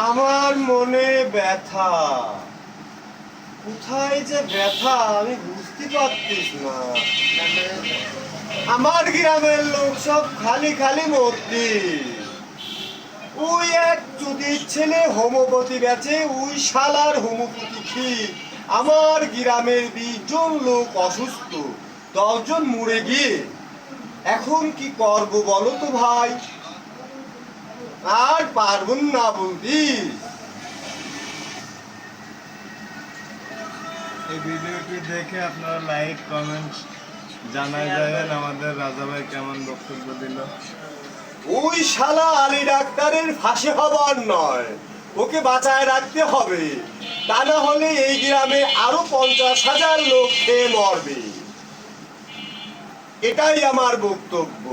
আমার মনে ব্যথা, কোথায় যে ব্যথা আমি বুঝতে পারতিস না। আমার গ্রামের লোক সব খালি খালি মরতি। ওই এক চুদির ছেলে হোমিওপ্যাথি বেচে, ওই শালার হোমিওপ্যাথি খেয়ে আমার গ্রামের 20 জন লোক অসুস্থ, 10 জন মরে গিয়ে। এখন কি করব বলো তো ভাই, আর পারবো না বলতিস। এই ভিডিওটি দেখে আপনারা লাইক কমেন্ট জানাই যাবেন আমাদের রাজা ভাই কেমন বক্তব্য দিল। ওই শালা আলী ডাক্তারের ফাঁসি হবার নয়, ওকে বাঁচায় রাখতে হবে, তা না হলে এই গ্রামে আরো 50,000 লোক খেয়ে মরবে। এটাই আমার বক্তব্য।